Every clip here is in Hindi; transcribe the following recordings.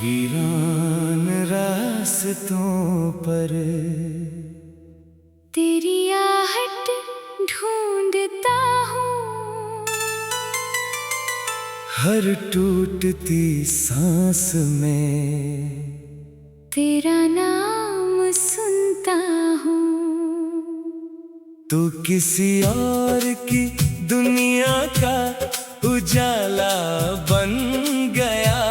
वीरान रास्तों पर तेरी आहट ढूंढता हूँ, हर टूटती सांस में तेरा नाम सुनता हूँ। तू किसी और की दुनिया का उजाला बन गया,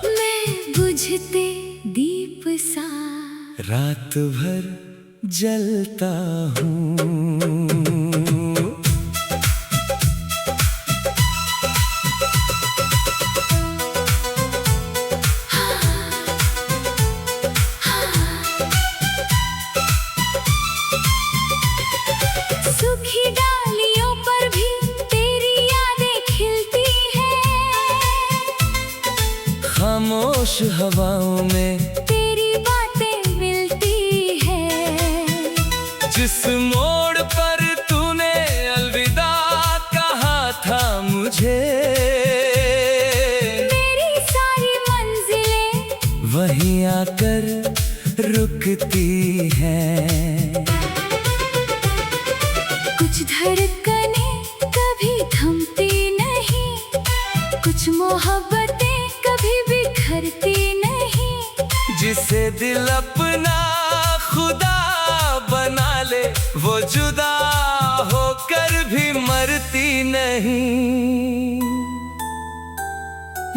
मैं बुझते दीप सा रात भर जलता हूँ। सूखी डालियों पर भी तेरी यादें खिलती हैं, खामोश हवाओं में तेरी बातें मिलती हैं। जिस मोड़ पर तूने अलविदा कहा था मुझे, मेरी सारी मंजिलें वहीं आकर रुकती हैं। कुछ धड़कने कभी थमती नहीं, कुछ मोहब्बतें कभी बिखरती नहीं। जिसे दिल अपना खुदा बना ले, वो जुदा होकर भी मरती नहीं।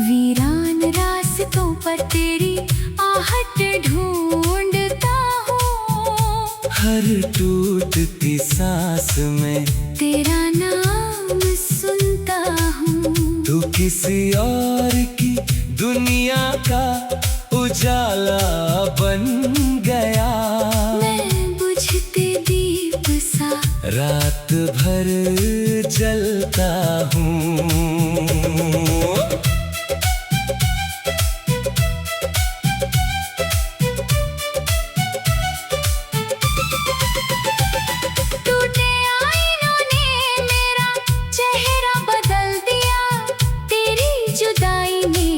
वीरान रास्तों पर तेरी आहट ढूंढता हूँ, हर टूटती सांस में तेरा नाम सुनता हूँ। तू किसी और की दुनिया का उजाला बन गया, मैं बुझते दीप सा रात भर जलता हूँ। टूटे आईनों ने मेरा चेहरा बदल दिया, तेरी जुदाई ने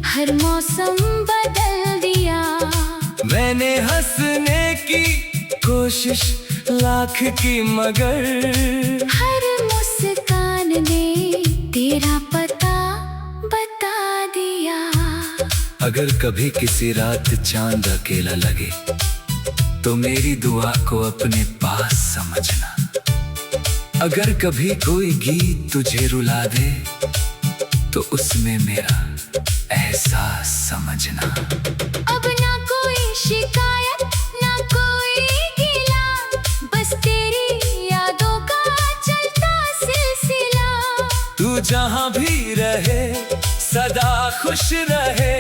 हर मौसम बदल दिया। मैंने हंसने की कोशिश लाख की, मगर हर मुस्कान ने तेरा पता बता दिया। अगर कभी किसी रात चांद अकेला लगे, तो मेरी दुआ को अपने पास समझना। अगर कभी कोई गीत तुझे रुला दे, तो उसमें मेरा एहसास समझना। अब ना कोई शिकायत ना कोई गिला, बस तेरी यादों का चलता सिलसिला। तू जहाँ भी रहे सदा खुश रहे,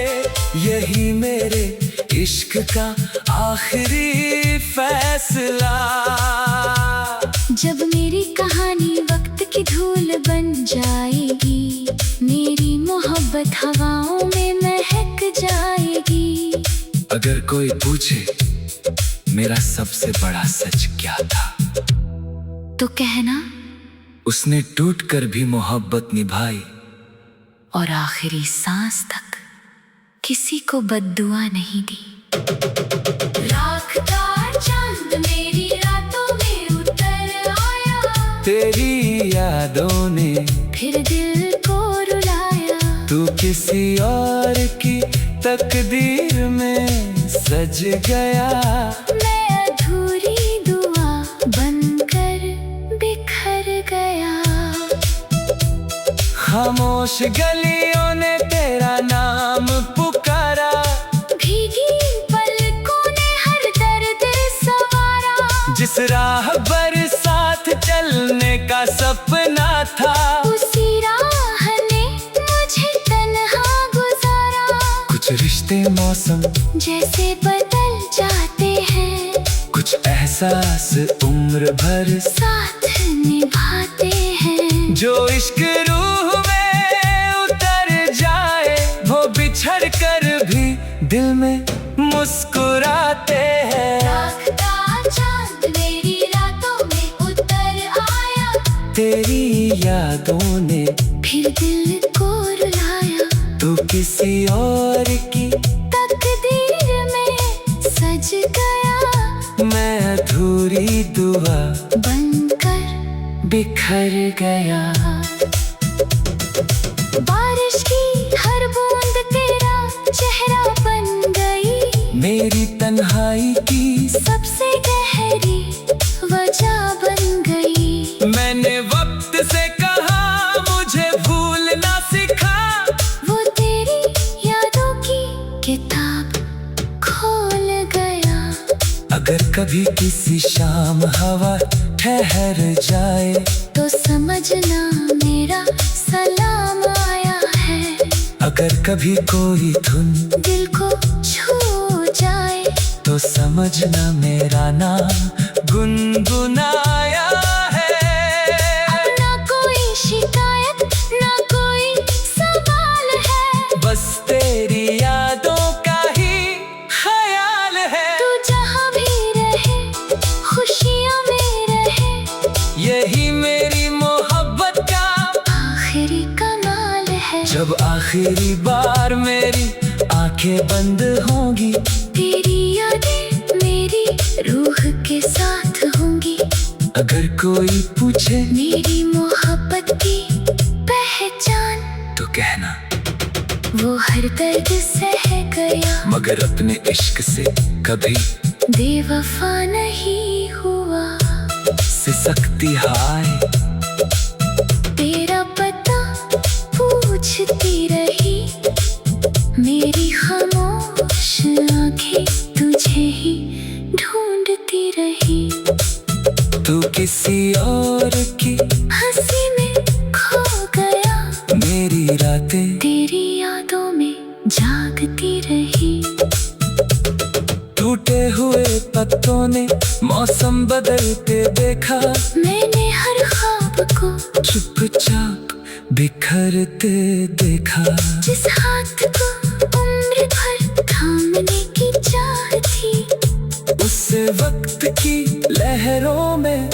यही मेरे इश्क का आखिरी फैसला। जब मेरी कहानी वक्त की धूल बन जाएगी, मेरी मोहब्बत हवाओं में महक जाएगी। अगर कोई पूछे मेरा सबसे बड़ा सच क्या था, तो कहना उसने टूटकर भी मोहब्बत निभाई, और आखिरी सांस तक किसी को बद्दुआ नहीं दी। लाख का चांद मेरी रातों में उतर आया, तेरी यादों ने फिर दिल को रुलाया। तू किसी और की तकदीर में सज गया, मैं अधूरी दुआ बनकर बिखर गया। खामोश गलियों ने तेरा नाम पुकारा, भीगी पलकों ने हर दर्द सवारा। जिस राह बरसात चलने का सपना था, उसी राह ने मुझे तन्हा गुजारा। कुछ रिश्ते मौसम जैसे बदल जाते हैं, कुछ एहसास उम्र भर साथ निभाते हैं। जो इश्क रूह में उतर जाए, वो बिछड़ कर भी दिल में मुस्कुराते हैं। लाख का चांद मेरी रातों में उतर तेरी यादों ने फिर दिल को रुलाया। तू किसी और की तकदीर में सज गया, मैं अधूरी दुआ बनकर बिखर गया। बारिश की हर बूंद तेरा चेहरा बन गई, मेरी तन्हाई की सबसे गहरी वजह बन गई। मैंने वक्त से कहा मुझे भूलना सिखा, वो तेरी यादों की किताब खोल गया। अगर कभी किसी शाम हवा ठहर जाए, तो समझना मेरा सलाम आया है। अगर कभी कोई धुन दिल को छू जाए, तो समझना मेरा नाम गुनगुनाया है। ना कोई शिकायत ना कोई सवाल है, बस तेरी यादों का ही ख्याल है। तू जहाँ भी रहे खुशियों में रहे, यही मेरी मोहब्बत का आखिरी कमाल है। जब आखिरी बार मेरी आंखें बंद होंगी, तेरी यादें मेरी रूह के साथ होंगी। अगर कोई पूछे मेरी मोहब्बत की पहचान, तो कहना वो हर दर्द सह गया, मगर अपने इश्क से कभी बेवफा नहीं हुआ। सिसकती हाय तेरा पता पूछती रही, मेरी खामोश आंखें तुझे ही ढूंढती रही। तू किसी और की हंसी में खो गया, मेरी रातें तेरी यादों में जागती रही। टूटे हुए पत्तों ने मौसम बदलते देखा, मैंने हर ख्वाब को चुपचाप बिखरते देखा। जिस हाथ को उम्र भर थामने की चाह थी, उसे वक्त की लहरों में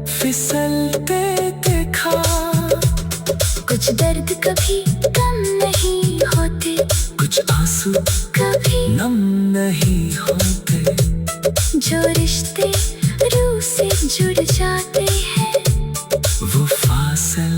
फिसलते देखा। कुछ दर्द कभी कम नहीं होते, कुछ आंसू कभी नम नहीं होते। जो रिश्ते रूह से जुड़ जाते हैं, वो फासिल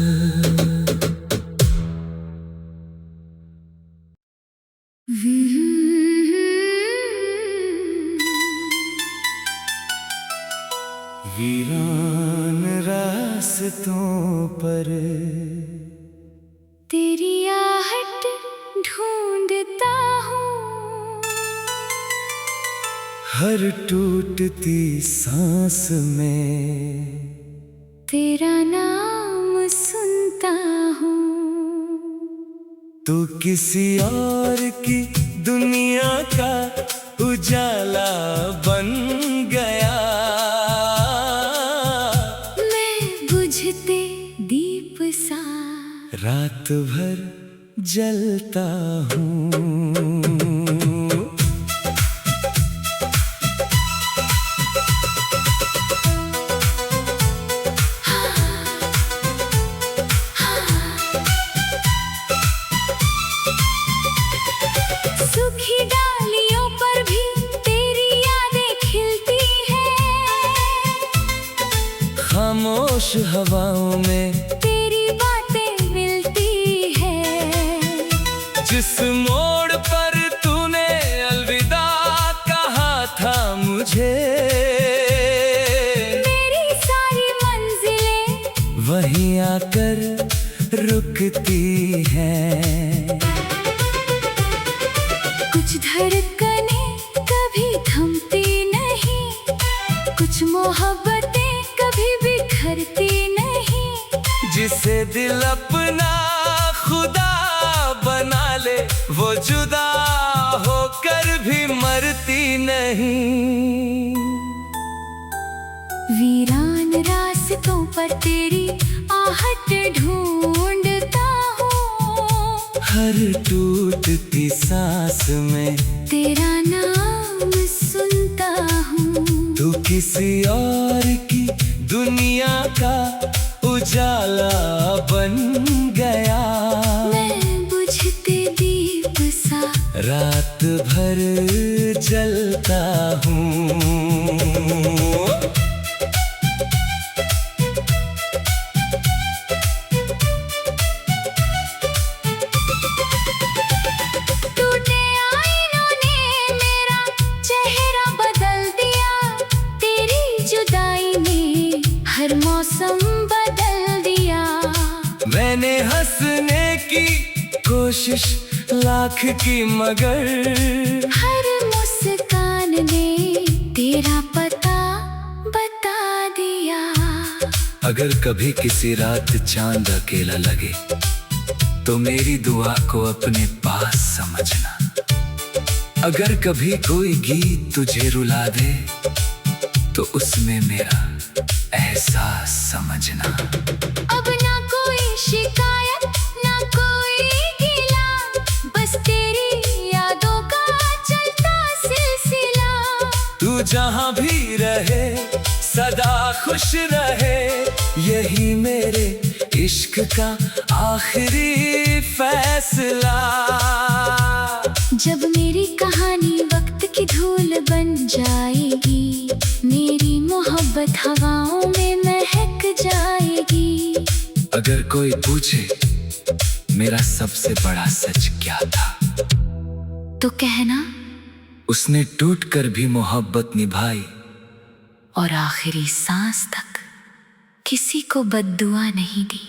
वीरान रास्तों पर तेरी आहट ढूंढता हूँ। हर टूटती सांस में तेरा नाम सुनता हूँ। तू किसी और की दुनिया का उजाला बन गया। मैं बुझते दीप सा रात भर जलता हूँ। सूखी डालियों पर भी तेरी यादें खिलती हैं। खामोश हवाओं में तेरी बातें मिलती हैं। जिस मोड़ पर तूने अलविदा कहा था मुझे, मेरी सारी मंजिलें वहीं आकर रुकती हैं। कुछ धड़कने कभी थमती नहीं, कुछ मोहब्बतें कभी बिखरती नहीं। जिसे दिल अपना खुदा बना ले, वो जुदा होकर भी मरती नहीं। वीरान रास्तों पर तेरी आहट ढूंढता हूँ। हर टूटती सांस में तेरा नाम सुनता हूँ। तू किसी और की दुनिया का उजाला बन गया, मैं बुझते दीप सा रात भर जलता हूँ। टूटे आईनों ने मेरा चेहरा बदल दिया, तेरी जुदाई ने हर मौसम बदल दिया। मैंने हंसने की कोशिश लाख की, मगर हर मुस्कान ने तेरा पता बता दिया। अगर कभी किसी रात चांद अकेला लगे, तो मेरी दुआ को अपने पास समझना। अगर कभी कोई गीत तुझे रुला दे, तो उसमें मेरा एहसास समझना। अब ना कोई शिकायत ना कोई गिला, बस तेरी यादों का चलता सिलसिला। तू जहाँ भी रहे सदा खुश रहे, यही मेरे इश्क का आखिरी फैसला। जब मेरी कहानी वक्त की धूल बन जाएगी, मेरी मोहब्बत हवाओं में महक जाएगी। अगर कोई पूछे मेरा सबसे बड़ा सच क्या था, तो कहना उसने टूटकर भी मोहब्बत निभाई, और आखिरी सांस तक किसी को बद्दुआ नहीं दी।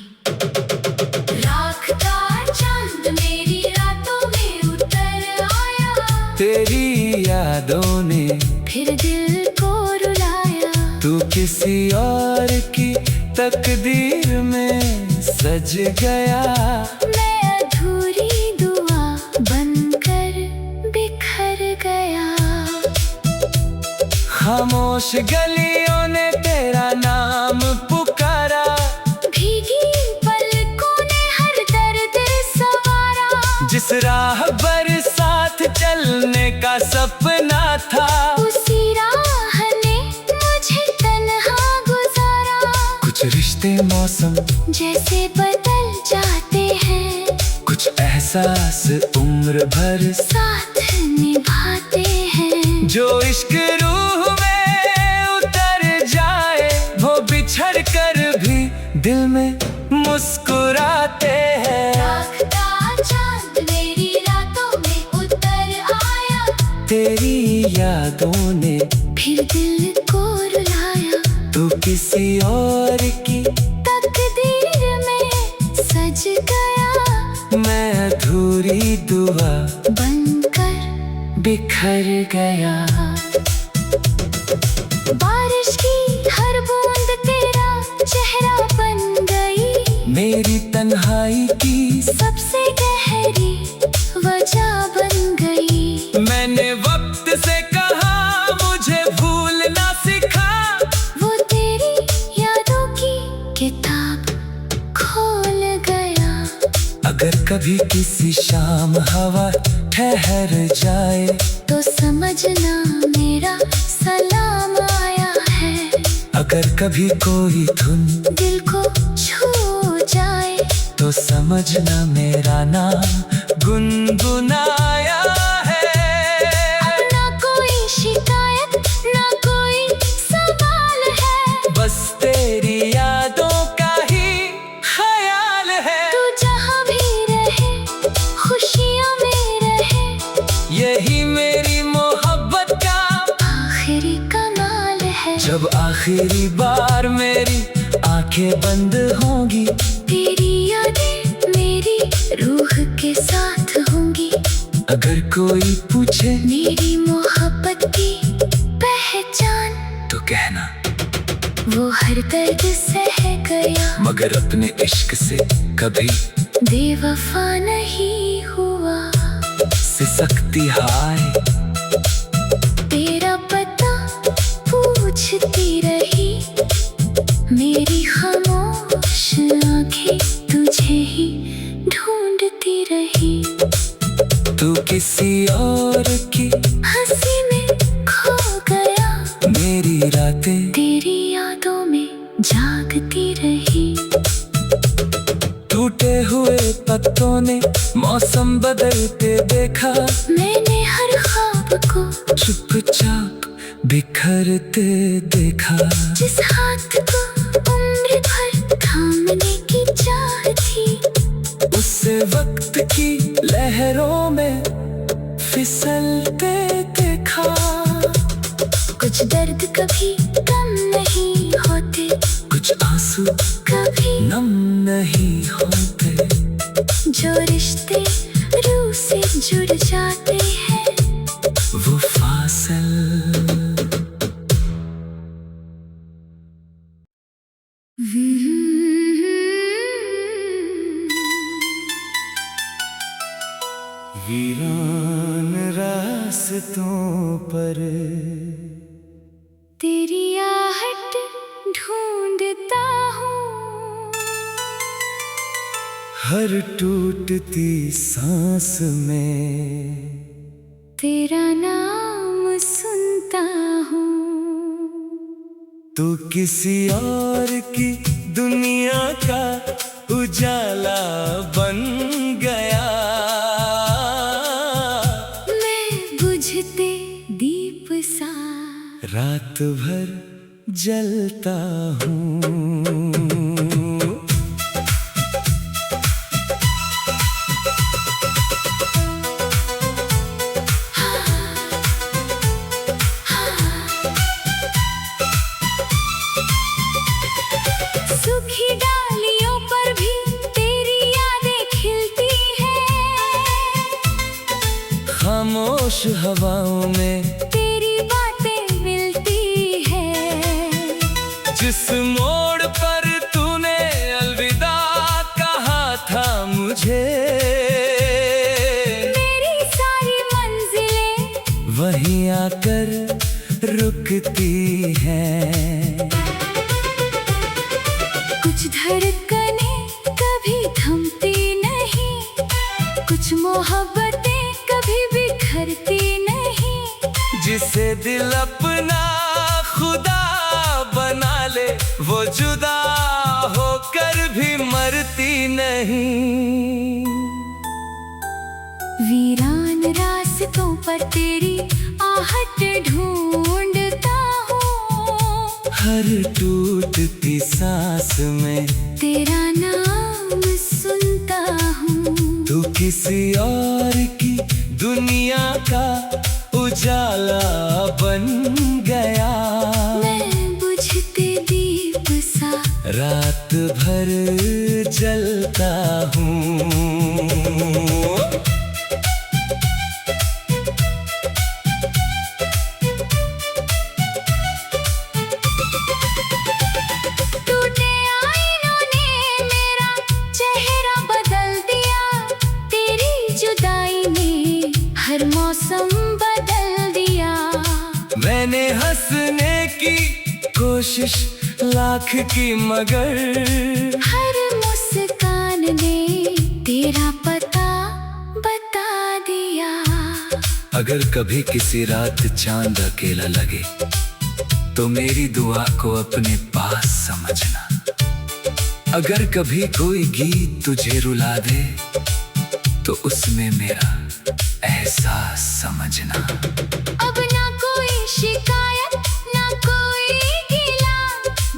राख का चांद मेरी रातों में उतर आया, तेरी यादों ने फिर दिल को रुलाया। तू किसी और की तकदीर में सज गया, मैं अधूरी दुआ बनकर बिखर गया। खामोश गलियों ने तेरा नाम पुकारा, भीगी पलकों ने हर दर्द सवारा। जिस राह बरसात चलने का सपना था, उसी राह ने मुझे तन्हा गुजारा। कुछ रिश्ते मौसम जैसे बदल जाते हैं, कुछ एहसास उम्र भर साथ निभाते हैं। जो इश्क रूह में उतर जाए, वो बिछड़ कर भी दिल में मुस्कुराते हैं। राख का चांद मेरी रातों में उतर आया, तेरी यादों ने फिर दिल को रुलाया। तू किसी और की तकदीर में सज गया, मैं अधूरी दुआ बनकर बिखर गया। बारिश की हर बूंद तेरा चेहरा बन गई, मेरी तन्हाई की सबसे गहरी वजह बन गई। मैंने वक्त से कहा मुझे भूलना सिखा, वो तेरी यादों की किताब खोल गया। अगर कभी किसी शाम हवा ठहर जाए, तो समझना मेरा सलाम आया है। अगर कभी कोई धुन दिल को छू जाए, तो समझना मेरा नाम गुनगुनाया है। अब ना कोई शिकायत ना कोई सवाल है, बस तेरी यादों का ही ख्याल है। तू जहाँ भी रहे खुशियों में रहे, यही मेरी मोहब्बत का आखिरी कमाल है। जब आखिरी बार मेरी आंखें बंद होंगी, तेरी यादें मेरी रूह के साथ होंगी। अगर कोई पूछे मेरी मोहब्बत की पहचान, तो कहना वो हर दर्द सह गया, मगर अपने इश्क से कभी बेवफा नहीं हुआ। सिसकती हाय तेरा पता पूछती रही, मेरी खामोश आंखें तुझे ही ढूंढती रही। तू किसी और की हंसी में खो गया, मेरी रातें तेरी यादों में जागती रही। पत्तों ने मौसम बदलते देखा। मैंने हर ख्वाब को चुपचाप बिखरते देखा। जिस हाथ को उम्र भर थामने की चाह थी, उसे वक्त की लहरों में फिसलते देखा। कुछ दर्द कभी कम नहीं होते, कुछ आंसू कभी नम नहीं होते। जो रिश्ते रूह से जुड़ जाते हैं, वो फासिल वीरान रास्तों पर तेरी आहट ढूंढता हूँ। हर टूटती सांस में तेरा नाम सुनता हूँ। तू किसी और की दुनिया का उजाला बन गया। मैं बुझते दीप सा रात भर जलता हूँ। सूखी डालियों पर भी तेरी यादें खिलती हैं। खामोश हवाओं में तेरी बातें मिलती हैं। जिस मोड़ पर तूने अलविदा कहा था मुझे, मेरी सारी मंजिलें वहीं आकर रुकती हैं। कुछ धड़कने कभी थमती नहीं, कुछ मोहब्बतें कभी बिखरती नहीं। जिसे दिल अपना खुदा बना ले, वो जुदा होकर भी मरती नहीं। वीरान रास्तों पर तेरी आहट ढूंढता हूँ। हर टूटती सांस में तेरा नाम सुनता हूँ। तू किसी और की दुनिया का उजाला बन गया। मैं बुझते दीप सा रात भर जलता हूँ। टूटे आईनों ने मेरा चेहरा बदल दिया। तेरी जुदाई ने हर मौसम बदल दिया। मैंने हंसने की कोशिश लाख की, मगर हर मुस्कान ने तेरा पता बता दिया। अगर कभी किसी रात चांद अकेला लगे, तो मेरी दुआ को अपने पास समझना। अगर कभी कोई गीत तुझे रुला दे, तो उसमें मेरा एहसास समझना। अब ना कोई शिकायत, ना कोई गिला,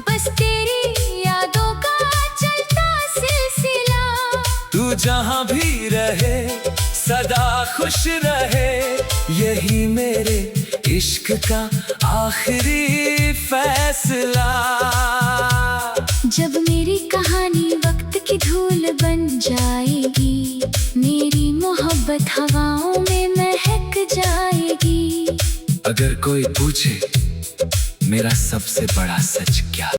बस तेरी यादों का चलता सिलसिला। तू जहाँ भी रहे सदा खुश रहे, यही मेरे इश्क का आखिरी फैसला। जब मेरी कहानी वक्त की धूल बन जाएगी, मेरी मोहब्बत हवाओं में महक जाएगी। अगर कोई पूछे मेरा सबसे बड़ा सच क्या